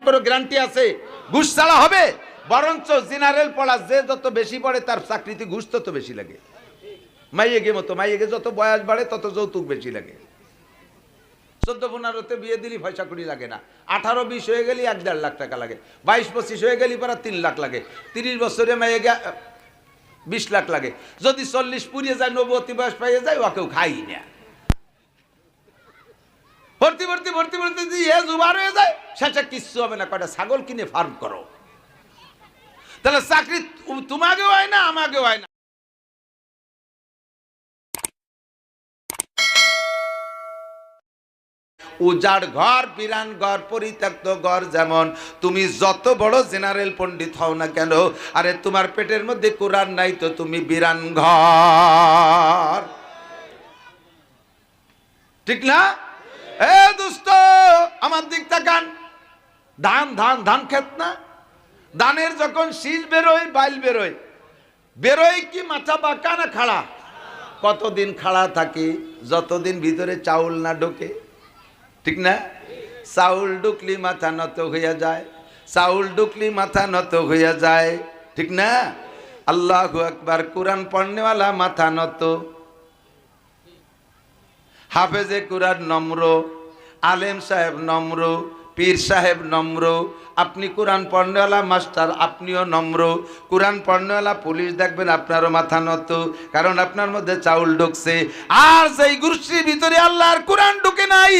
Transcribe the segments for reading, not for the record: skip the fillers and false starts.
কোনো গ্যারান্টি আছে ঘুষ ছাড়া হবে? বরঞ্চ জেনারেল পড়া যে যত বেশি পড়ে তার চাকরিতে ঘুষ তত বেশি লাগে। মাইয়েগে মতো, মাইয়েগে যত বয়স বাড়ে তত যৌতুক বেশি লাগে। 14-15-তে বিয়ে দিলি পয়সা কড়ি লাগে না, 18-20 হয়ে গেলি 1-1.5 লাখ টাকা লাগে, 22-25 হয়ে গেলি পরে 3 লাখ লাগে, 30 বছরে মাইয়েগে 20 লাখ লাগে, যদি 40 পুড়িয়ে যায় 90 বয়স পাইয়ে যায় ওকেও খাই না। ভর্তি ভর্তি ভর্তি ভর্তি জুবার হয়ে যায়, শেষে কিচ্ছু হবে না, কয়টা ছাগল কিনে ফার্ম করো। তাহলে চাকরি তোমাকেও হয় না আমাকেও হয় না। উজাড় ঘর, বিরান ঘর, পরিত্যক্ত ঘর, যেমন তুমি যত বড় জেনারেল পণ্ডিত হও না কেন, আরে তোমার পেটের মধ্যে কোরআন নাই তো তুমি বিরান ঘর, ঠিক না? এ দোস্ত আমার দিক তাকান, ধান ধান ধান খেত না, ধানের যখন শীষ বেরোয় বাইল বেরোয়, বেরোয় কি মাথা বাঁকা না খাড়া? কতদিন খাড়া থাকে? যতদিন ভিতরে চাউল না ঢোকে, ঠিক না? চাউল ঢুকলি মাথা নত হইয়া যায়, চাউল ঢুকলি মাথা নত হইয়া যায়, ঠিক না? আল্লাহু আকবার। কোরআন পড়নেওয়ালা মাথা নত, হাফেজে কোরআন নম্র, আলেম সাহেব নম্র, পীর সাহেব নম্র, আপনি কোরআন পড়নেওয়ালা মাস্টার আপনিও নম্র, কোরআন পড়নেওয়ালা পুলিশ দেখবেন আপনারও মাথা নত, কারণ আপনার মধ্যে চাউল ঢুকছে। আর যেই গোষ্ঠীর ভিতরে আল্লাহর কোরআন ঢুকে নাই,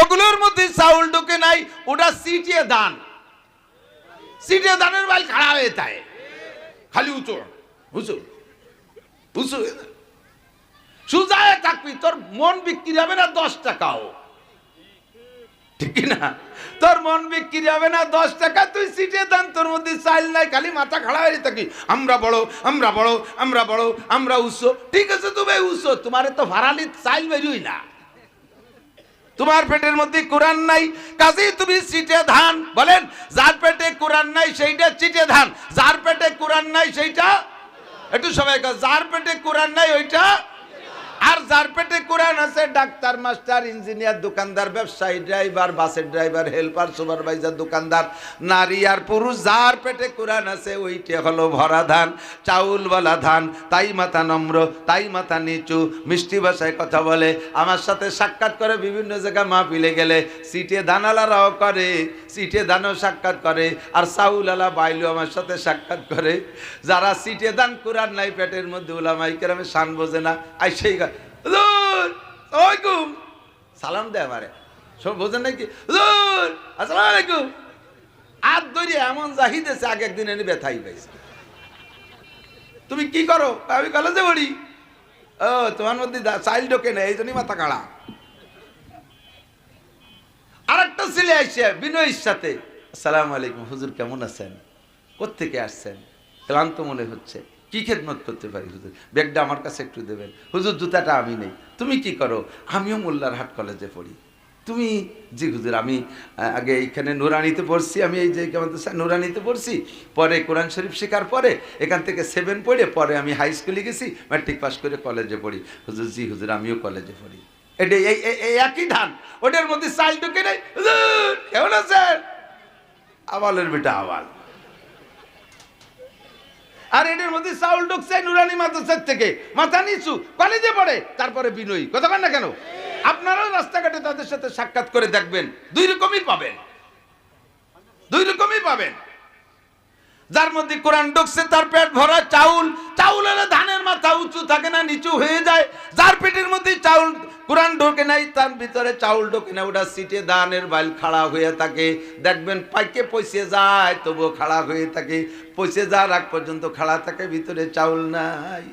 ওগুলোর মধ্যে চাউল ঢুকে নাই, ওটা সিটিয়ে দান, সিটিয়ে দানের বাইল খাড়া হয়ে যায়, খালি উঁচু উঁচু উঁচু সুজায় থাকবি, তোর মন বিক্রি হবে না 10 টাকাও, ঠিক না? তোর মন বিক্রি হবে না 10 টাকা, তুই সিটে দান, তোর মধ্যে চাইল নাই, খালি মাথা খাড়া হয়ে থাকি, আমরা বড় আমরা বড় আমরা বড় আমরা উৎস। ঠিক আছে তুমি উৎস, তোমার তো ভাড়ালি চাইল বেরোই না, তোমার পেটের মধ্যে কোরআন নাই, কাজেই তুমি সিটে ধান। বলেন, যার পেটে কোরআন নাই সেইটা চিটে ধান, যার পেটে কোরআন নাই সেইটা, একটু সবাই যার পেটে কোরআন নাই ওইটা, আর যার পেটে কোরআন আছে ডাক্তার, মাস্টার, ইঞ্জিনিয়ার, দোকানদার, ব্যবসায়ী, ড্রাইভার, বাসের ড্রাইভার, হেল্পার, সুপারভাইজার, দোকানদার, নারী আর পুরুষ, যার পেটে কোরআন আছে ওইটা হলো ভরা ধান, চাউলওয়ালা ধান। তাই মাথা নম্র, তাই মাথা নিচু, মিষ্টি ভাষায় কথা বলে, আমার সাথে সাক্ষাৎ করে বিভিন্ন জায়গায় মাহফিলে গেলে, সিটে ধানালারাও করে, সিটে ধানও সাক্ষাৎ করে, আর চাউলওয়ালা বাইলও আমার সাথে সাক্ষাৎ করে। যারা সিটে ধান কোরআন নাই পেটের মধ্যে, উলামায়ে কেরামের শান বোঝে না, আই সেই সালাম দেয় আমারে, সব বোঝেন নাকি? আসসালামু আলাইকুম, আর ধরে এমন জাহিদেছে আগে একদিন এনে ব্যথাই পাইছে। তুমি কি করো? আমি কলেজে পড়ি। ও, তোমার মধ্যে চাইল্ড ঢোকে না, এই জন্যই মাথা কাড়া। আর একটা ছেলে আসছে বিনয়ের সাথে, আসসালামু আলাইকুম হুজুর, কেমন আছেন? কোত্থেকে আসছেন? ক্লান্ত মনে হচ্ছে, কি খেদমত করতে পারি হুজুর? ব্যাগটা আমার কাছে একটু দেবেন। হুজুর জুতাটা আমি নেই। তুমি কি করো? আমিও মোল্লারহাট কলেজে পড়ি। তুমি? জি হুজুর, আমি আগে এইখানে নুরানিতে পড়ছি, আমি এই যে নুরানিতে পড়ছি, পরে কোরআন শরীফ শেখার পরে এখান থেকে 7 পড়ে পরে আমি হাই স্কুলে গেছি, ম্যাট্রিক পাস করে কলেজে পড়ি। হুজুর জি হুজুর, আমিও কলেজে পড়ি। এটা এই একই ধান, ওটার মধ্যে চাল ঢুকে নেই। হুজুর কেমন আছেন? আওয়ালের বেটা আওয়াল। আর এটার মধ্যে চাউল ঢুকছে নুরানি মাদ্রাসার থেকে, মাথা নিচু, কলেজে পড়ে, তারপরে বিনয়ী। কথা বলেন না কেন? আপনারাও রাস্তাঘাটে তাদের সাথে সাক্ষাৎ করে দেখবেন, দুই রকমই পাবেন, দুই রকমই পাবেন। যার মধ্যে কোরআন ঢুকছে তার পেট ভরা চাউল, চাউল হলে ধানের মাথা উঁচু থাকে না, নিচু হয়ে যায়। যার পেটের মধ্যে চাউল কোরআন ঢোকে নাই, তার ভিতরে চাউল ঢোকে না, ওটা সিটে ধানের বাইল খাড়া হয়ে থাকে। দেখবেন পাইকে পয়সে যায় তবুও খাড়া হয়ে থাকে, পয়সে যাওয়ার আগ পর্যন্ত খাড়া থাকে, ভিতরে চাউল নাই।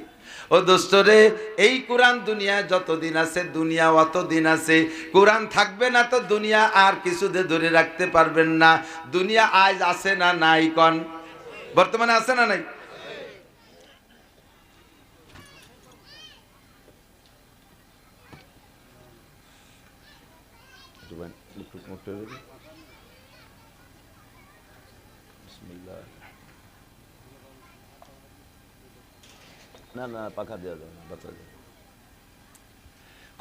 ও দোস্তরে, এই কোরআন দুনিয়ায় যতদিন আছে দুনিয়া অতদিন আছে। কোরআন থাকবে না তো দুনিয়া আর কিছুতে ধরে রাখতে পারবেন না। দুনিয়া আজ আছে না নাই? কন বর্তমানে আছে না নাই? না না, পাখা দেওয়া যাবে না, বাঁচা যাবে।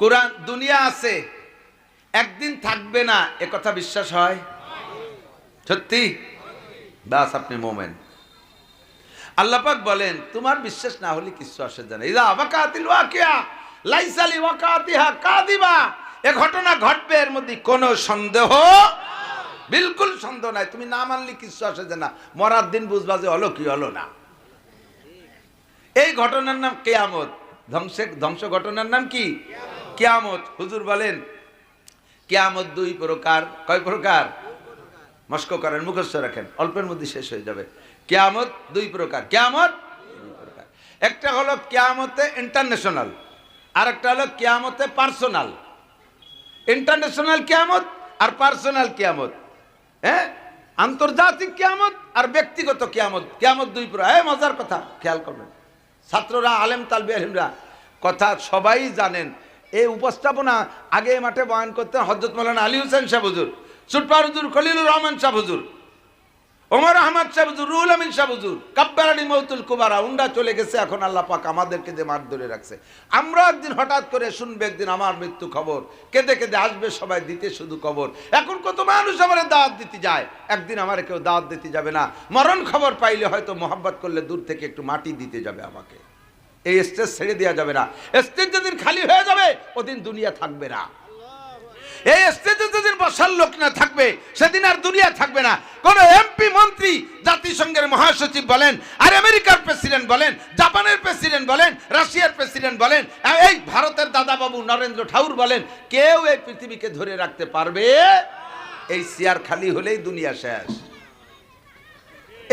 কোরআন দুনিয়া আছে, একদিন থাকবে না, এ কথা বিশ্বাস হয়? সত্যি? বাস আপনি মোমেন। আল্লাহ পাক বলেন তোমার বিশ্বাস না হলে কিছু আসে যায় না। ইযা ওয়াকাতিল ওয়াকিয়া লাইসা লিওয়াকাতিহা কাযিবা, এ ঘটনা ঘটবে, এর মধ্যে কোনো সন্দেহ বিলকুল সন্দেহ নাই। তুমি না মানলে কিছু আসে যায় না। মরার দিন বুঝবা যে হলো কি হলো না। এই ঘটনার নাম কিয়ামত। ধ্বংস ঘটনার নাম কি? কিয়ামত। হুজুর বলেন কিয়ামত দুই প্রকার। কয় প্রকার? মস্ক করেন, মুখস্থ রাখেন, অল্পের মধ্যে শেষ হয়ে যাবে। কিয়ামত দুই প্রকার। কিয়ামত দুই প্রকার। একটা হলো কিয়ামতে ইন্টারন্যাশনাল, আর একটা হলো কিয়ামতে পার্সোনাল। ইন্টারন্যাশনাল কিয়ামত আর পার্সোনাল কিয়ামত, হ্যাঁ, আন্তর্জাতিক কিয়ামত আর ব্যক্তিগত কিয়ামত। কিয়ামত দুই প্রকার। মজার কথা খেয়াল করবেন ছাত্ররা, আলেম তালবে আলিমরা, কথা সবাই জানেন। এই উপস্থাপনা আগে মাঠে বয়ান করতেন হযরত মাওলানা আলী হোসেন সাহেব হুজুর, সুটপার হুজুর খলিলুর রহমান সাহেব হুজুর, ওমর আহমদ সাহেব হুজুর, রুহুল আমিন সাহেব হুজুর, কাব্বারানি মৌতুল কুবারা। উন্ডা চলে গেছে, এখন আল্লাহ পাক আমাদেরকে যে মাঠ ধরে রাখছে। আমরা একদিন হঠাৎ করে শুনবে একদিন আমার মৃত্যু খবর, কেঁদে কেঁদে আসবে সবাই দিতে শুধু খবর। এখন কত মানুষ আমার দাওয়াত দিতে যায়, একদিন আমার কেউ দাওয়াত দিতে যাবে না। মরণ খবর পাইলে হয়তো মোহাব্বত করলে দূর থেকে একটু মাটি দিতে যাবে আমাকে। এই স্টেজ ছেড়ে দেওয়া যাবে না। স্টেজ যেদিন খালি হয়ে যাবে ওদিন দুনিয়া থাকবে না। এই স্টেজে যেদিন বসার লোক না থাকবে সেদিন আর দুনিয়া থাকবে না। কোন এমপি মন্ত্রী, জাতিসংঘের মহাসচিব বলেন, আর আমেরিকার প্রেসিডেন্ট বলেন, জাপানের প্রেসিডেন্ট বলেন, রাশিয়ার প্রেসিডেন্ট বলেন, এই ভারতের দাদাবাবু নরেন্দ্র ঠাকুর বলেন, কেউ এই পৃথিবীকে ধরে রাখতে পারবে? এই চেয়ার খালি হলেই দুনিয়া শেষ।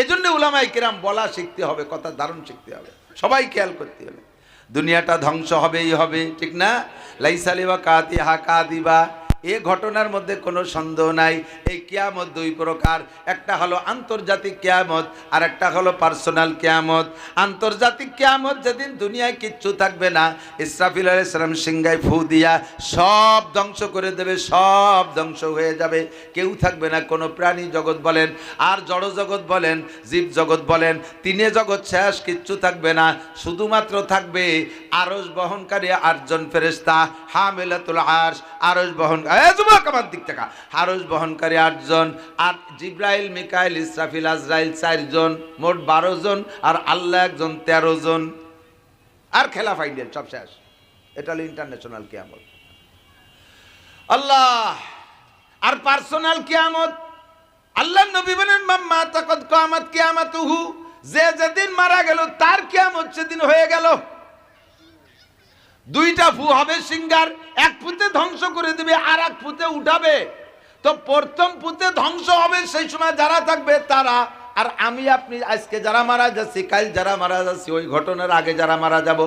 এজন্য উলামায়ে কিরাম বলা শিখতে হবে, কথা দারুণ শিখতে হবে, সবাই খেয়াল করতে হবে। দুনিয়াটা ধ্বংস হবেই হবে, ঠিক না? লাইসা লিওয়াকাতিহা কাযিবা, এ ঘটনার মধ্যে কোনো সন্দেহ নাই। এই কিয়ামত দুই প্রকার, একটা হলো আন্তর্জাতিক কিয়ামত আর একটা হলো পার্সোনাল কিয়ামত। আন্তর্জাতিক কিয়ামত যেদিন দুনিয়ায় কিচ্ছু থাকবে না, ইসরাফিল আলাইহিস সালাম সিংহায় ফু দিয়া সব ধ্বংস করে দেবে, সব ধ্বংস হয়ে যাবে, কেউ থাকবে না। কোনো প্রাণী জগৎ বলেন আর জড় জগৎ বলেন, জীব জগৎ বলেন, তিনে জগৎ শেষ, কিচ্ছু থাকবে না। শুধুমাত্র থাকবে আরশ বহনকারী 8 জন ফেরেশতা, হামিলাতুল আরশ, আরশ বহন, আমার দিক থেকে আরশ বহনকারী 8 জন, আর জিব্রাইল, মিকাইল, ইসরাফিল, আজরাইল 4 জন, মোট 12 জন, আর আল্লাহ একজন 13 জন, আর খেলা ফাইনাল, সব শেষ। এটা হলো ইন্টারন্যাশনাল কিয়ামত। আল্লাহ। আর পার্সোনাল কিয়ামত, আল্লাহ নবী বলেন মাম্মা তাকাদ কিয়ামত কিয়ামাতুহু, যে যেদিন মারা গেল তার কিয়ামত সেদিন হয়ে গেল। দুইটা ফু হবে সিঙ্গার, এক ফুতে ধ্বংস করে দিবে আর এক ফুতে উঠাবে। তো প্রথম ফুতে ধ্বংস হবে সেই সময় যারা থাকবে তারা, আর আমি আপনি আজকে যারা মারা যাচ্ছি, কাল যারা মারা যাচ্ছি, ওই ঘটনার আগে যারা মারা যাব,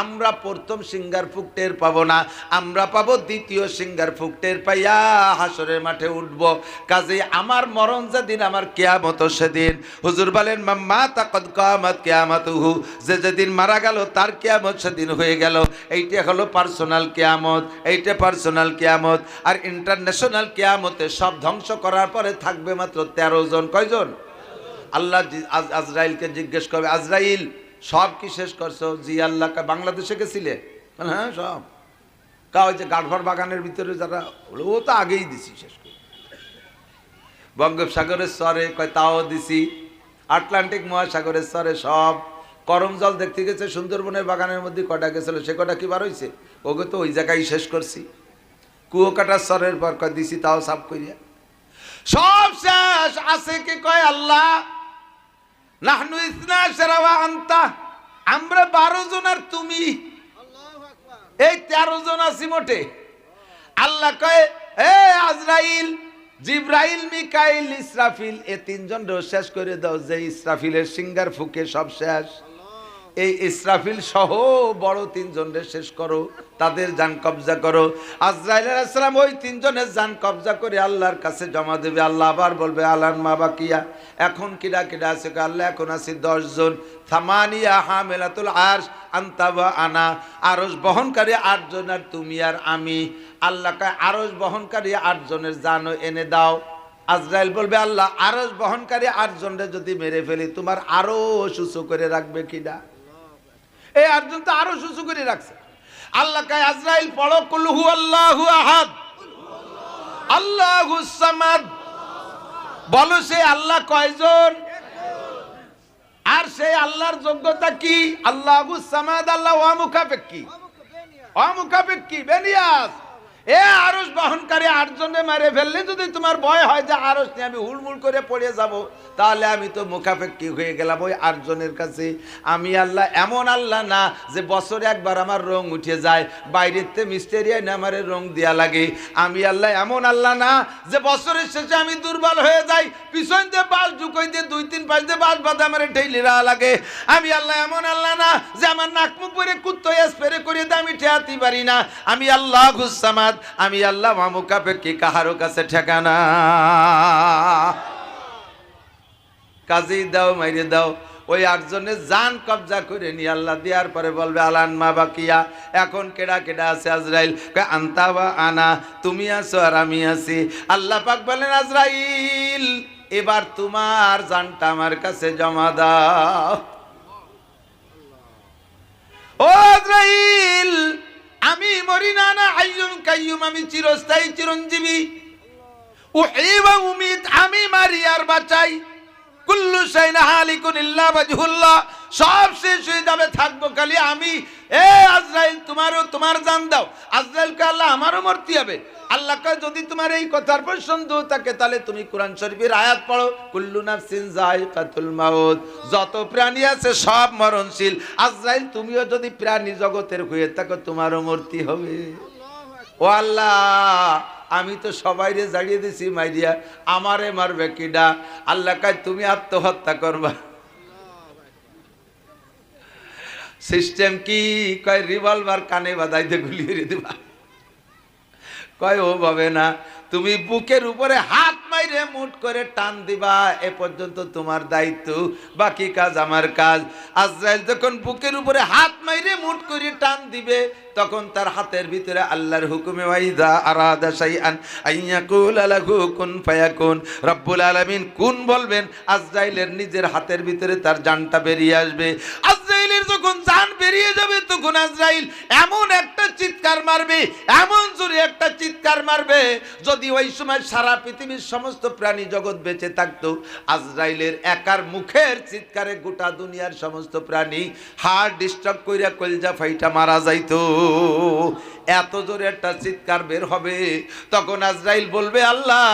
আমরা প্রথম সিঙ্গার ফুক টের পাবো না, আমরা পাবো দ্বিতীয় সিঙ্গার ফুক টের পাইয়া হাসরের মাঠে উঠবো। কাজেই আমার মরণ যেদিন, আমার কিয়ামত সেদিন। হুজুর বলেন মাম্মা তাকাদ কিয়ামত কিয়ামাতুহু, যে যেদিন মারা গেল তার কিয়ামত সেদিন হয়ে গেল। এইটা হলো পার্সোনাল কিয়ামত, এইটা পার্সোনাল কিয়ামত। আর ইন্টারন্যাশনাল কিয়ামতে সব ধ্বংস করার পরে থাকবে মাত্র 13 জন। কয়জন? আল্লাহ আজরাইলকে জিজ্ঞেস করবে, আজরাইল সব কি শেষ করছো? জি আল্লাহ। বাংলাদেশে গেছিলে? হ্যাঁ সব। ওই যে গাঢ়র বাগানের ভিতরে যারা, ও তো আগেই দিছি শেষ করে। বঙ্গোপসাগরের স্তরে কয় তাও দিছি, আটলান্টিক মহাসাগরের স্তরে সব। করম জল দেখতে গেছে সুন্দরবনের বাগানের মধ্যে, কটা গেছিল, সে কটা কি বার হয়েছে? ওকে তো ওই জায়গায় শেষ করছি। কুয়োকাটার স্তরের পর কয় দিছি, তাও সাফ করিয়া সব শেষ। আছে কি? কয় আল্লাহ নাহনু ইসনা ওয়া আনতা, আমরা 12 জন আর তুমি, এই 13 জন আছি মোটে। আল্লাহ কয় এ আজরাইল, জিব্রাইল, মিকাইল, ইসরাফিল, এ 3 জন শেষ করে দাও। যে ইসরাফিলের সিঙ্গার ফুকে সব শেষ, এই ইসরাফিল সহ বড় 3 জনের শেষ করো, তাদের জান কবজা করো। আজরাইল আলাইহিস সালাম ওই 3 জনের জান কবজা করে আল্লাহর কাছে জমা দেবে। আল্লাহ আবার বলবে আলান মা বাকিয়া, এখন কিরা কিরা আছে? আল্লাহ এখন আছে 10 জন। থামানিয়া হামিলাতুল আরশ আনতা ওয়া আনা, আরশ বহনকারী 8 জন আর তুমি আর আমি। আল্লাহ কয় আরশ বহনকারী 8 জনের জানও এনে দাও। আজরাইল বলবে আল্লাহ আরশ বহনকারী 8 জনের যদি মেরে ফেলি তোমার আরো সুসু করে রাখবে কিনা? এই 8 জন তো আরো সুসু করে রাখছে। আল্লাহ কয় আজরাইল পড়ো কুল হু আল্লাহু আহাদ আল্লাহুস সামাদ বলো সেই আল্লাহ কয়জন? আর সেই আল্লাহর যোগ্যতা কি? আল্লাহুস সামাদ, আল্লাহ অমুখাপেক্ষী, অমুখাপেক্ষী বেনিয়াস। এ আরশ বহনকারী 8 জনে মারে ফেললে যদি তোমার ভয় হয় যে আরশ নিয়ে আমি হুড়মুড় করে পড়ে যাব, তাহলে আমি তো মুখাপেক্ষী হয়ে গেলাম ওই 8 জনের কাছে। আমি আল্লাহ এমন আল্লাহ না যে বছরে একবার আমার রং উঠে যায়, বাইরেতে মিস্টেরিয়া না আমার রং দেয়া লাগে। আমি আল্লাহ এমন আল্লাহ না যে বছরের শেষে আমি দুর্বল হয়ে যাই, পিছন দিয়ে বাস ঢুকই দিয়ে 2-3 পাশ দিয়ে বাস বাঁধা আমার ঠেইলি রাখা লাগে। আমি আল্লাহ এমন আল্লাহ না যে আমার নাক মুখ পরে কুত্তো স্প্রে করে দিয়ে আমি ঠেয়াতে পারি না। আমি আল্লাহুস সামাদ, আমি আল্লাহ মুখাপেক্ষী, কাহারও কাছে ঠেকানা। কাজেই দাও মাইরে দাও। ওই 8 জনের জান কবজা করে নি আল্লাহ দেওয়ার পরে বলবে আলান মা বাকিয়া, এখন কেডা কেডা আছে? আজরাইল কয় আনতা বা আনা, তুমি আছো আর আমি আছি। আল্লাহ পাক বলেন আজরাইল এবার তোমার জানটা আমার কাছে জমা দাও। ও আজরাইল, আমি মরি না, না হাইয়ুন কাইয়ুম, আমি চিরস্থায়ী চিরঞ্জীবী। উহি ওয়া উমিত, আমি মারি আর বাঁচাই। কুল্লু শাইইন হালিকুন ইল্লা ওয়াজহুল্লাহ, সব শেষ হয়ে যাবে, থাকবো খালি আমি। এ আজরাইল তোমারও তোমার জান দাও। আজরাইল কে আল্লাহ আমারও মরতে হবে। আল্লাহ কয় যদি তোমার এই কথার পর সন্দেহ থাকে তাহলে তুমি কোরআন শরীফের আয়াত পড়ো, কুল্লু নাফসিন যায়কাতুল মাউত, যত প্রাণী আছে সব মরণশীল। আজরাইল তুমিও যদি প্রাণী জগতের হয়ে থাকো তোমারও মরতে হবে। ও আল্লাহ, আমি তো সবাইরে জাগিয়ে দিছি মাইরিয়া, আমারে মারবে কিডা? আল্লাহ কয় তুমি আত্মহত্যা করবা। সিস্টেম কি? কয় রিভলভার কানে বাঁধাইতে গুলিয়ে দিবা। কয় ও ভাবে না, তুমি বুকের উপরে হাত মাইরে মুট করে টান দিবা, এ পর্যন্ত তোমার দায়িত্ব, বাকি কাজ আমার কাজ। আজরাইল যখন বুকের উপরে হাত মাইরে মুট করে টান দিবে, তখন তার হাতের ভিতরে আল্লাহর হুকুমে ওয়াইদা আরাদা শাইআন আইয়াকুলা লাহু কুন ফায়াকুন, রব্বুল আলামিন কুন বলবেন, আজরাইলের নিজের হাতের ভিতরে তার জানটা বেরিয়ে আসবে। আজরাইলের যখন জান বেরিয়ে যাবে তখন আজরাইল এমন একটা চিৎকার মারবে, এমন জোরে একটা চিৎকার মারবে, যদি ওই সময় সারা পৃথিবীর সমস্ত প্রাণী জগৎ বেঁচে থাকতো, আজরাইলের একার মুখের চিৎকারে গোটা দুনিয়ার সমস্ত প্রাণী হার্ট ডিস্টার্ব কইরা কলজা ফাইটা মারা যাইতো। এত জোরে একটা চিৎকার বের হবে। তখন আজরাইল বলবে আল্লাহ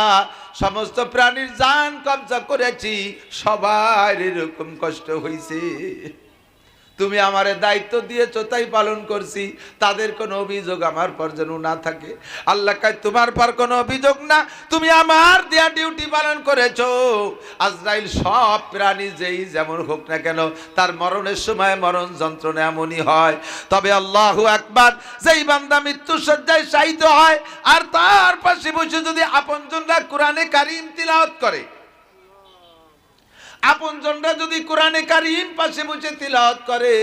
সমস্ত প্রাণীর জান কবজা করেছি, সবার এরকম কষ্ট হয়েছে, তুমি আমারে দায়িত্ব দিয়েছো তাই পালন করছি, তাদের কোনো অভিযোগ আমার পর যেন না থাকে। আল্লাহ কয় তোমার পর কোনো অভিযোগ না, তুমি আমার দেয়া ডিউটি পালন করেছো। আজরাইল সব প্রাণী যেই যেমন হোক না কেন তার মরণের সময় মরণ যন্ত্রণা এমনই হয়। তবে আল্লাহু আকবার, যেই বান্দা মৃত্যু শয্যায় শায়িত হয় আর তার পাশে বসে যদি আপনজনরা কোরআনে কারীম তিলাওয়াত করে, আপনজনরা যদি কোরআনে কারীম পাশে বসে তিলাওয়াত করে,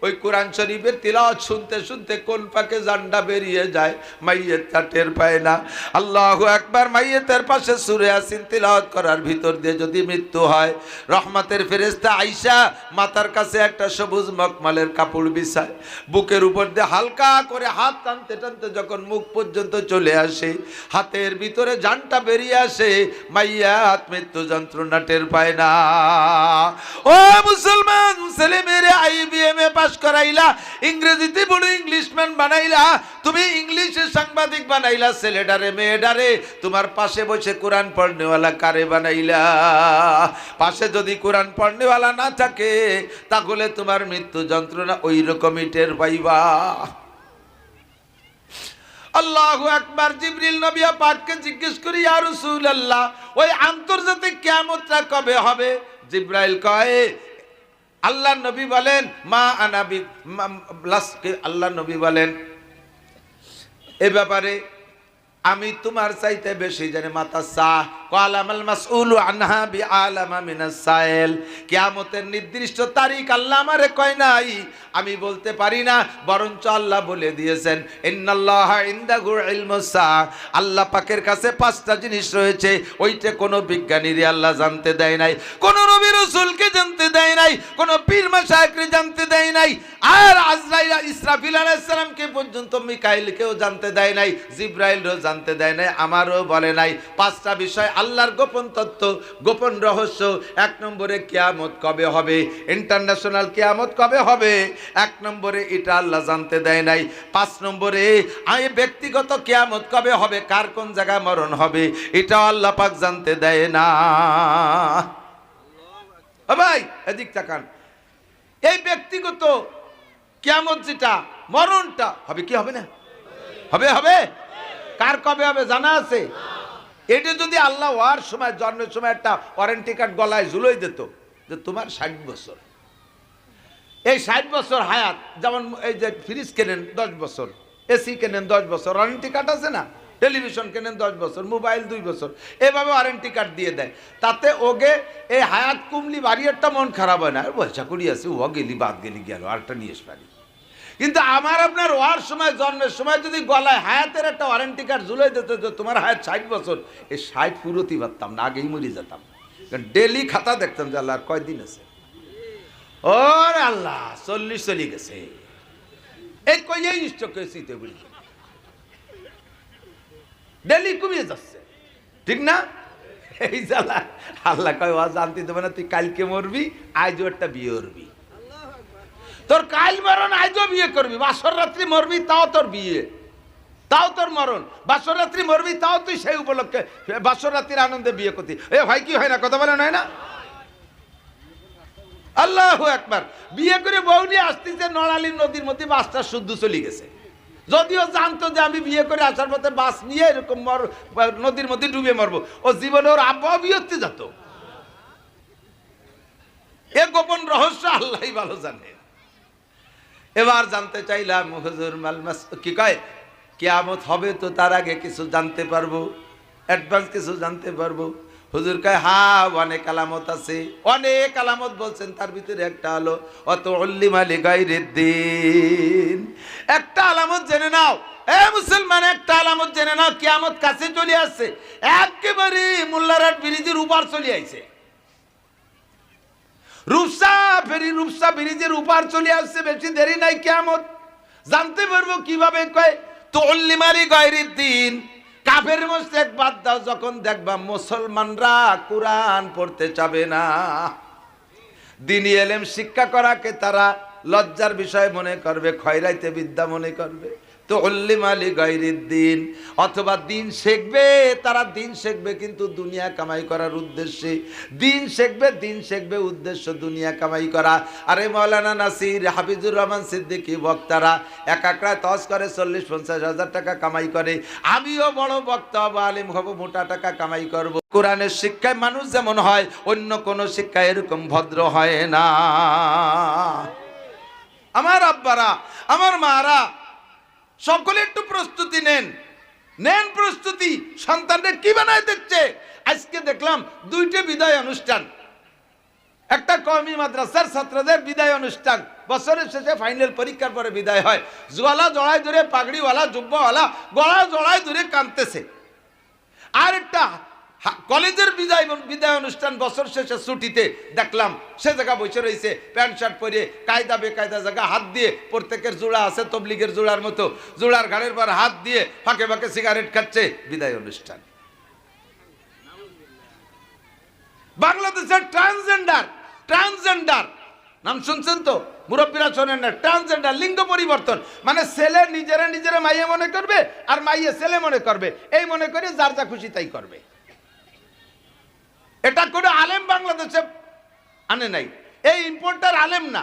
ওই কোরআন শরীফের তিলাওয়াত শুনতে শুনতে কোন পাকে জানটা বেরিয়ে যায় মাইয়েতটা টের পায় না। আল্লাহু আকবার। মাইয়েতের পাশে সূরা ইয়াসিন তিলাওয়াত করার ভিতর দিয়ে যদি মৃত্যু হয়, রহমতের ফেরেশতা আয়েশা মাথার কাছে একটা সবুজ মখমলের কাপড় বিছায়, বুকের উপর দিয়ে হালকা করে হাত টানতে টানতে যখন মুখ পর্যন্ত চলে আসে, হাতের ভিতরে জানটা বেরিয়ে আসে, মাইয়াত মৃত্যু যন্ত্রণা টের পায় না। ও মুসলমান ছেলেমেয়েরে আইবিএম এ পাস করাইলা, ইংরেজিতে বড় ইংলিশম্যান বানাইলা, তুমি ইংলিশে সাংবাদিক বানাইলা, ছেলেটারে মেয়েটারে তোমার পাশে বসে কোরআন পড়নেওয়ালা কারে বানাইলা? পাশে যদি কোরআন পড়নেওয়ালা না থাকে তাহলে তোমার মৃত্যু যন্ত্রণা ওই রকমই টের পাইবা। আল্লাহু আকবার। জিবরিল নবী পাককে জিজ্ঞেস করি ইয়া রাসূলুল্লাহ, ওই আন্তর্জাতিক কিয়ামতটা কবে হবে? জিবরাইল কয়, আল্লাহ নবী বলেন মা আনাবি, আল্লাহ নবী বলেন এ ব্যাপারে আমি তোমার চাইতে বেশি জানি। মাতা সাহ কালামাল মাসউলু আনহা বিআলামা মিনাস সাইল, কিয়ামতের নির্দিষ্ট তারিখ আল্লাহ আমারে কয় নাই, আমি বলতে পারি না, বরঞ্চ আল্লাহ বলে দিয়েছেন ইন্নাল্লাহা ইনদাহু ইলমুস সাআ, আল্লাহ পাকের কাছে 5টা জিনিস রয়েছে, ওইটা কোনো বিজ্ঞানীরে আল্লাহ জানতে দেয় নাই, কোন নবী রাসূলকে জানতে দেয় নাই, কোন পীর মাশায়েখকে জানতে দেয় নাই, আর আজরাইল ইসরাফিল আলাইহিস সালামকে পর্যন্ত মিকাইলকেও জানতে দেয় নাই, জিবরাইলও জানতে দেয় নাই, আমারও বলে নাই। 5টা বিষয় আল্লাহর গোপন তত্ত্ব, গোপন রহস্য। 1 নম্বরে কিয়ামত কবে হবে, ইন্টারন্যাশনাল কিয়ামত কবে হবে, 1 নম্বরে এটা আল্লাহ জানতে দেয় নাই। 5 নম্বরে ব্যক্তিগত কিয়ামত কবে হবে, কার কোন জায়গায় মরণ হবে, এটা আল্লাহ পাক জানতে দেয় না। ও ভাই এদিক তাকান, এই ব্যক্তিগত কিয়ামত যেটা, মরণটা হবে কি হবে না, হবে হবে, কার কবে হবে জানা আছে? এটা যদি আল্লাহ ওয়ার সময়, জন্মের সময় একটা ওয়ারেন্টি কার্ড গলায় ঝুলোই দিত যে তোমার 60 বছর, এই 60 বছর হায়াত, যেমন এই যে ফ্রিজ কেনেন 10 বছর, এসি কেনেন 10 বছর, ওয়ারেন্টি কার্ড আছে না, টেলিভিশন কেনেন 10 বছর, মোবাইল 2 বছর, এভাবে ওয়ারেন্টি কার্ড দিয়ে দেয়। তাতে ওগে এই হায়াত কুমলি বাড়ি একটা মন খারাপ হয় না, পয়সা করি আছে, ও গেলি বাদ গেলি গেল, আরেকটা নিয়ে এস পারি। কিন্তু আমার আপনার ওয়ার সময়, জন্মের সময় যদি গলায় হায়াতের একটা ওয়ারেন্টি কার্ড ঝুলাই দিত যে তোমার হায়াত 60 বছর, এই 60 পুরোতে পারতাম না, আগেই মরে যেতাম। ডেলি খাতা দেখতাম যে আল্লাহ আর কয়দিন আছে, ওর আল্লাহ 40 চলে গেছে, এই কইয়াই নিশ্চয় কেছিতে বলি ডেলি কমিয়ে যাচ্ছে, ঠিক না? এই জ্বালা আল্লাহ কয় ওয়া জানতে দেবে না, তুই কালকে মরবি, আজও একটা বিয়ে করবি, তোর কাল মরণ আজও বিয়ে করবি, বাসর রাত্রি মরবি তাও তোর বিয়ে, তাও তোর মরণ, বাসর রাত্রি মরবি তাও তুই সেই উপলক্ষে বাসর রাত্রির আনন্দে বিয়ে করতি। এ ভাই কি হয় না, কথা বলেন হয় না? আল্লাহু আকবার। বিয়ে করে বউ নিয়ে আসতেছে নড়ালি নদীর মধ্যে, বাসটা শুদ্ধ চলে গেছে, যদিও জানতো যে আমি বিয়ে করে আসার পথে বাস নিয়ে এরকম নদীর মধ্যে ডুবে মরবো, ও জীবনে ওর আব্বা বিয়েতে যেত। এ গোপন রহস্য আল্লাহই ভালো জানে। এবার জানতে চাইলাম হুজুর মালমাস কি কয়, কিয়ামত হবে তো তার আগে কিছু জানতে পারবো, অ্যাডভান্স কিছু জানতে পারবো। হুজুর কয় হ্যাঁ, অনেক আলামত আছে, অনেক আলামত বলছেন, তার ভিতরে একটা হলো অত উল্লিমা লিগাইরিদ দ্বীন। একটা আলামত জেনে নাও এ মুসলমান, একটা আলামত জেনে নাও, কিয়ামত কাছে চলে আসছে, একেবারে মোল্লারহাট ব্রিজের উপর চলে আইছে, রূপসা ব্রিজের উপর চলে আসছে, বেশি দেরি নাই, কিয়ামত জানতে পারবো কিভাবে? কয় তো উল্লিমা লিগাইরিদ দ্বীন, কাফের মুশরিক বাদ দাও, যখন দেখবা মুসলমানরা কোরআন পড়তে চাবে না, দ্বীনি ইলম শিক্ষা করাকে তারা লজ্জার বিষয় মনে করবে, খয়রাইতে বিদ্যা মনে করবে, তো উল্লিমা লিগাইরিদ দ্বীন, অথবা দিন শিখবে, তারা দিন শিখবে কিন্তু দুনিয়া কামাই করার উদ্দেশ্যে, দিন শিখবে উদ্দেশ্য দুনিয়া কামাই করা। আরে মাওলানা নাসির, হাফিজুর রহমান সিদ্দিকী বক্তারা এক একরায় তস করে 40-50 হাজার টাকা কামাই করে, আমিও বড় বক্তা হব, আলিম হব, মোটা টাকা কামাই করব। কোরআনের শিক্ষায় মানুষ যেমন হয়, অন্য কোন শিক্ষায় এরকম ভদ্র হয় না। আমার আব্বারা, আমার মারা সকলে একটু প্রস্তুতি নেন প্রস্তুতি, সন্তানদের কি বানায় দিচ্ছে। আজকে দেখলাম 2টে বিদায় অনুষ্ঠান, একটা কওমি মাদ্রাসার ছাত্রদের বিদায় অনুষ্ঠান, বছরের শেষে ফাইনাল পরীক্ষার পরে বিদায় হয়, জোয়ালা জড়াই ধরে, পাগড়িওয়ালা জুব্বাওয়ালা গলা জড়াই ধরে কাঁদতেছে। আর একটা কলেজের বিদায় অনুষ্ঠান, বছর শেষে ছুটিতে দেখলাম সে জায়গা বসে রয়েছে, প্যান্ট শার্ট পরে কায়দা বেকায়দা জায়গা হাত দিয়ে, প্রত্যেকের জোড়া আছে তবলিগের জোড়ার মতো, জোড়ার ঘাড়ের পর হাত দিয়ে ফাঁকে ফাঁকে সিগারেট খাচ্ছে, বিদায় অনুষ্ঠান। বাংলাদেশের ট্রান্সজেন্ডার নাম শুনছেন তো, মুরব্বীরা শোনেন না, ট্রান্সজেন্ডার লিঙ্গ পরিবর্তন, মানে ছেলে নিজেরা মাইয়া মনে করবে আর মাইয়া ছেলে মনে করবে, এই মনে করে যার যা খুশি তাই করবে। এটা কোনো আলেম বাংলাদেশে আনে নাই, এই ইম্পোর্টার আলেম না,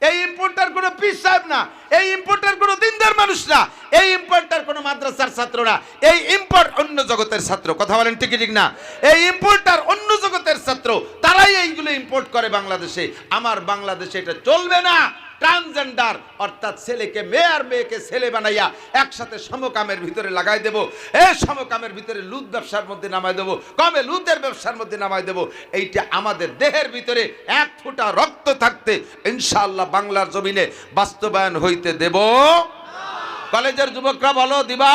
এই ইম্পোর্টার কোনো পীর সাহেব না, এই ইম্পোর্টার কোনো দিনদার মানুষ না, এই ইম্পোর্টার কোনো মাদ্রাসার ছাত্র না, এই ইম্পোর্ট অন্য জগতের ছাত্র। কথা বলেন ঠিক না? এই ইম্পোর্টার অন্য জগতের ছাত্র, তারাই এইগুলো ইম্পোর্ট করে বাংলাদেশে। আমার বাংলাদেশে এটা চলবে না। ট্রান্সজেন্ডার অর্থাৎ ছেলেকে মেয়ে আর মেয়েকে ছেলে বানাইয়া একসাথে সমকামের ভিতরে লাগাই দেব, এই সমকামের ভিতরে লুত ব্যবসার মধ্যে নামাই দেব, কবে লুতের ব্যবসার মধ্যে নামাই দেব। এইটা আমাদের দেহের ভিতরে 1 ফোঁটা রক্ত থাকতে ইনশাআল্লাহ বাংলার জমিনে বাস্তবায়ন হইতে দেব। কলেজের যুবকরা বলো দিবা,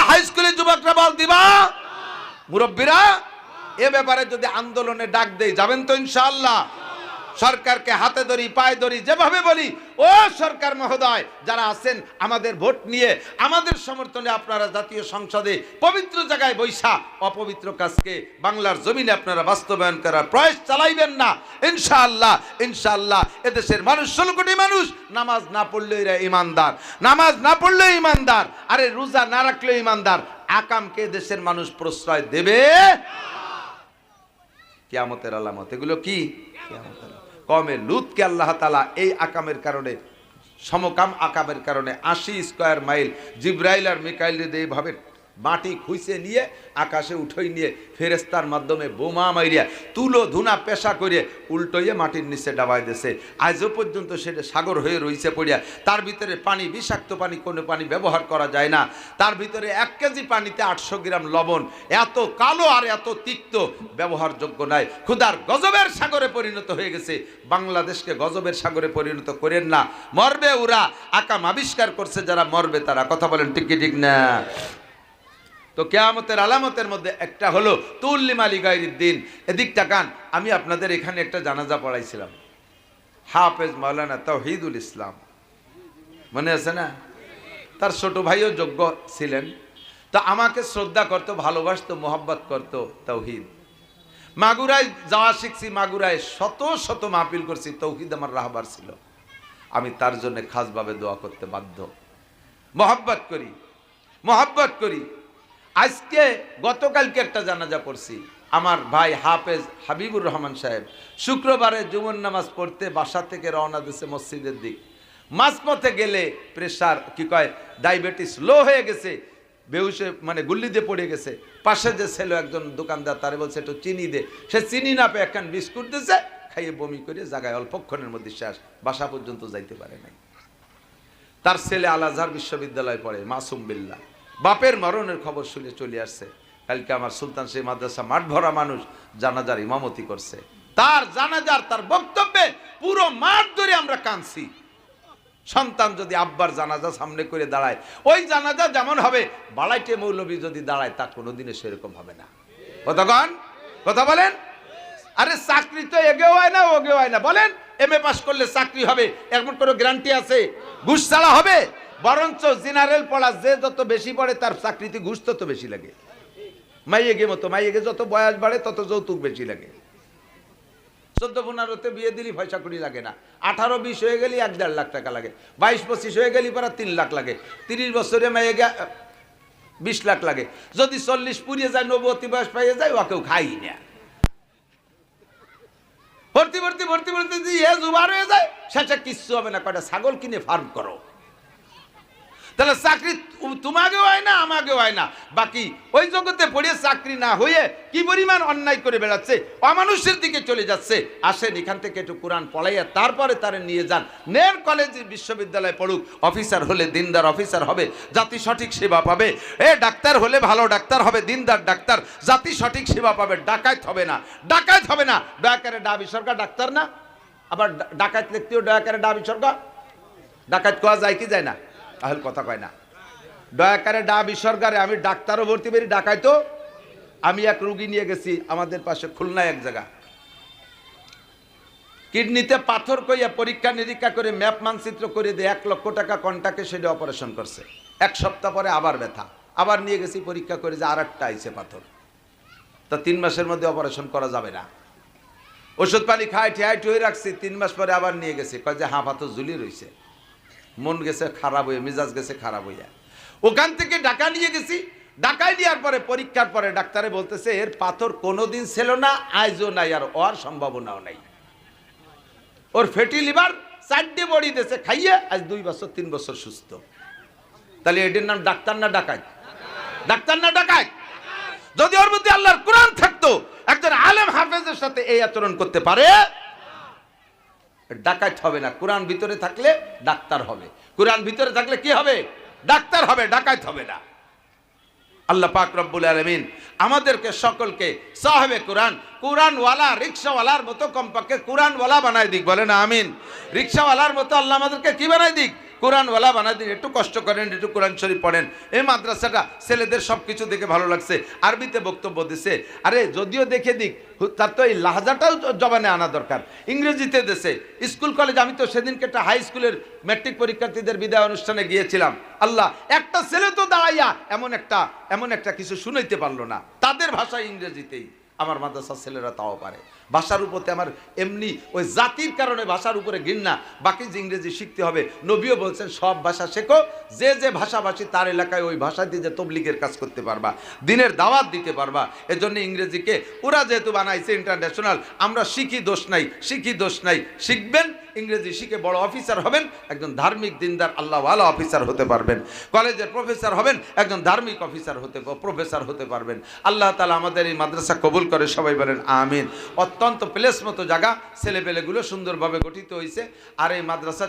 হাই স্কুলের যুবকরা বল দিবা, মুরব্বীরা এ ব্যাপারে যদি আন্দোলনে ডাক দেই যাবেন তো ইনশাআল্লাহ? সরকারকে হাতে ধরি পায়ে ধরি যেভাবে বলি, ও সরকার মহোদয় যারা আছেন আমাদের ভোট নিয়ে আমাদের সমর্থনে আপনারা জাতীয় সংসদে পবিত্র জায়গায় বৈশা অপবিত্র কাজকে বাংলার জমিনে আপনারা বাস্তবায়ন করার প্রয়াস চালাইবেন না। ইনশাআল্লাহ ইনশাআল্লাহ এদেশের মানুষ 16 কোটি মানুষ নামাজ না পড়লে এরা ইমানদার, নামাজ না পড়লে ইমানদার, আরে রোজা না রাখলে ইমানদার। আকামকে দেশের মানুষ প্রশ্রয় দেবে কিয়ামতের আলামত। এগুলো কি কিয়ামতের কমে লুতকে আল্লাহ তাআলা এই আকামের কারণে, সমকাম আকামের কারণে 80 স্কয়ার মাইল জিব্রাইল আর মিকাইল এইভাবে মাটি খুঁজে নিয়ে আকাশে উঠাই নিয়ে ফেরেস্তার মাধ্যমে বোমা মাইরিয়া তুলো ধুনা পেশা করে উল্টোইয়ে মাটির নিচে ডাবাই দিয়েছে। আজও পর্যন্ত সেটা সাগর হয়ে রয়েছে পড়িয়া। তার ভিতরে পানি, বিষাক্ত পানি, কোনো পানি ব্যবহার করা যায় না। তার ভিতরে 1 কেজি পানিতে 800 গ্রাম লবণ, এত কালো আর এত তিক্ত, ব্যবহারযোগ্য নাই। ক্ষুধার গজবের সাগরে পরিণত হয়ে গেছে। বাংলাদেশকে গজবের সাগরে পরিণত করেন না, মরবে ওরা। আকাম আবিষ্কার করছে যারা, মরবে তারা। কথা বলেন ঠিক কি ঠিক না? তো কিয়ামতের আলামতের মধ্যে একটা হলো তুল্লি মালি গায়রিদ দিন। এদিক তাকান, আমি আপনাদের এখানে একটা জানাজা পড়াইছিলাম, হাফেজ মাওলানা তাওহীদুল ইসলাম, মনে আছে না? তার ছোট ভাইও যোগ্য ছিলেন। তো আমাকে শ্রদ্ধা করতো, ভালোবাসতো, মোহাব্বত করতো তাওহীদ। মাগুরায় যাওয়া শিখছি, মাগুরায় শত শত মাহফিল করছি, তাওহীদ আমার রাহবার ছিল। আমি তার জন্য খাসভাবে দোয়া করতে বাধ্য, মোহাব্বত করি, মোহাব্বত করি। আজকে গতকালকে একটা জানাজা পড়ছি, আমার ভাই হাফেজ হাবিবুর রহমান সাহেব শুক্রবারে জুমার নামাজ পড়তে বাসা থেকে রওনা দিয়েছে মসজিদের দিক। মাঝপথে গেলে প্রেসার কি কয় ডায়াবেটিস লো হয়ে গেছে, বেহুশে মানে গুল্লি দিয়ে পড়ে গেছে। পাশে যে ছেলে একজন দোকানদার, তারে বলছে একটু চিনি দে। সে চিনি না পেয়ে একখান বিস্কুট দিয়েছে, খাইয়ে বমি করে জায়গায় অল্পক্ষণের মধ্যে শেষ, বাসা পর্যন্ত যাইতে পারে নাই। তার ছেলে আল আজহার বিশ্ববিদ্যালয়ে পড়ে, মাসুম বিল্লাহ। বাপের মরণের খবর শুনে চলে আসছে। কালকে আমার সুলতান সেই মাদ্রাসা মাঠ ভরা মানুষ জানাজার ইমামতি করছে। তার জানাজার, তার বক্তব্যে পুরো মাঠ ধরে আমরা কাঁদছি। সন্তান যদি আব্বার জানাজা সামনে করে দাঁড়ায়, ওই জানাজা যেমন হবে, বালাইটে মৌলবী যদি দাঁড়ায় তা কোনোদিনও সেরকম হবে না। কতক্ষণ কথা বলেন? আরে চাকরি তো এগেও হয় না ওগেও হয় না। বলেন এমএ পাস করলে চাকরি হবে এমন কোনো গ্যারান্টি আছে? ঘুষ ছাড়া হবে? বরঞ্চ জেনারেল পড়া যে যত বেশি পড়ে তার চাকরিতে ঘুষ তত বেশি লাগে। মাইয়েগে মতো, মাইয়েগে যত বয়স বাড়ে তত যৌতুক বেশি লাগে। 14-15তে বিয়ে দিলি পয়সা করি লাগে না, 18-20 হয়ে গেলি 1-1.5 লাখ টাকা লাগে, 22-25 হয়ে গেলি পরে 3 লাখ লাগে, 30 বছরে মাইয়েগে 20 লাখ লাগে। যদি 40 পুড়িয়ে যায়, 90 বয়স পাইয়ে যায়, ওকেও খাই না। ভর্তি ভর্তি ভর্তি ভর্তি এ জুবার হয়ে যায়, শেষে কিচ্ছু হবে না, কয়টা ছাগল কিনে ফার্ম করো। তাহলে চাকরি তোমাকেও হয় না, আমাকেও হয় না। বাকি ওই জগতে পড়ে চাকরি না হয়ে কি পরিমাণ অন্যায় করে বেড়াচ্ছে, অমানুষের দিকে চলে যাচ্ছে। আসেন এখান থেকে একটু কোরআন পড়াইয়া তারপরে তারে নিয়ে যান, নেন কলেজ বিশ্ববিদ্যালয়ে পড়ুক, অফিসার হলে দিনদার অফিসার হবে, জাতি সঠিক সেবা পাবে। ডাক্তার হলে ভালো ডাক্তার হবে, দিনদার ডাক্তার, জাতি সঠিক সেবা পাবে। ডাকাত হবে না, ডাকাত হবে না। দয়াকারে ডাবি সরকার ডাক্তার না, আবার ডাকাত লিখতেও দয়াকারে ডাবি সরকার। ডাকাত কোয়া যায় কি যায় না? তাহলে কথা কয় না। দয়াকারে ডাবি সরকারে আমি ডাক্তারও ভর্তি করি, ডাকাইতো। আমি এক রুগী নিয়ে গেছি আমাদের পাশে খুলনায় এক জায়গা, কিডনিতে পাথর কইয়া পরীক্ষা নিরীক্ষা করে ম্যাপ মানচিত্র করে দিয়ে 1 লক্ষ টাকা কন্টাকে সেটা অপারেশন করছে। 1 সপ্তাহ পরে আবার ব্যথা, আবার নিয়ে গেছি পরীক্ষা করে যে আরেকটা আইছে পাথর। তা 3 মাসের মধ্যে অপারেশন করা যাবে না। ওষুধ পানি খাই ঠেয়াই ঠুয়ে রাখছি। 3 মাস পরে আবার নিয়ে গেছি, কয় যে হ্যাঁ পাথর ঝুলি রয়েছে। মন গেছে খারাপ হয়ে, মেজাজ গেছে খারাপ হইয়া। ওখান থেকে ঢাকা নিয়ে গেছি। ঢাকায় নেওয়ার পরে পরীক্ষার পরে ডাক্তারে বলতেছে এর পাথর কোনোদিন ছিল না, আজও নাই, আর ওর সম্ভাবনাও নাই। ওর ফ্যাটি লিভার 4টে বড়ি দিয়েছে খাইয়ে, আজ 2 বছর 3 বছর সুস্থ। তাহলে এটার নাম ডাক্তার না ডাকাত? ডাক্তার না ডাকাত? যদি ওর মধ্যে আল্লাহর কোরআন থাকতো, একজন আলেম হাফেজের সাথে এই আচরণ করতে পারে, ডাকাত হবে না। কোরআন ভিতরে থাকলে ডাক্তার হবে, কোরআন ভিতরে থাকলে কি হবে? ডাক্তার হবে, ডাকাত হবে না। আল্লাহ পাক রব্বুল আলামিন আমাদেরকে সকলকে সাহেবে কোরআন, কোরআনওয়ালা, রিকশাওয়ালার মতো কমপক্ষে কোরআনওয়ালা বানাই দিক। বলেন আমিন। রিকশাওয়ালার মতো আল্লাহ আমাদেরকে কি বানাই দিক? কোরআনওয়ালা বানাই দিন, একটু কষ্ট করেন, একটু কোরআন শরীফ পড়েন। এই মাদ্রাসাটা ছেলেদের সব কিছু দেখে ভালো লাগছে, আরবিতে বক্তব্য দিছে। আরে যদিও দেখে দিক, তার তো এই লাহাজাটাও জবানে আনা দরকার। ইংরেজিতে দেশে স্কুল কলেজ, আমি তো সেদিনকে একটা হাই স্কুলের ম্যাট্রিক পরীক্ষার্থীদের বিদায় অনুষ্ঠানে গিয়েছিলাম। আল্লাহ, একটা ছেলে তো দাঁড়াইয়া এমন একটা কিছু শুনাইতে পারলো না, তাদের ভাষায় ইংরেজিতেই। আমার মাদ্রাসার ছেলেরা তাও পারে। ভাষার উপরে আমার এমনি ওই জাতির কারণে ভাষার উপরে ঘৃণা, বাকি যে ইংরেজি শিখতে হবে। নবীও বলছেন সব ভাষা শেখো, যে যে ভাষাভাষী তার এলাকায় ওই ভাষা দিয়ে যে তবলিগের কাজ করতে পারবা, দিনের দাওয়াত দিতে পারবা। এজন্য ইংরেজিকে ওরা যেহেতু বানাইছে ইন্টারন্যাশনাল, আমরা শিখি দোষ নাই, শিখি দোষ নাই, শিখবেন। ইংরেজি শিখে বড় অফিসার হবেন, একজন ধার্মিক দিনদার আল্লাহওয়ালা অফিসার হতে পারবেন। কলেজের প্রফেসর হবেন, একজন ধার্মিক অফিসার প্রফেসর হতে পারবেন। আল্লাহ তাআলা আমাদের এই মাদ্রাসা কবুল করে, সবাই বলেন আমিন। অত্যন্ত প্লেস মতো জায়গা, ছেলেপেলেগুলো সুন্দরভাবে গঠিত হয়েছে। আর এই মাদ্রাসা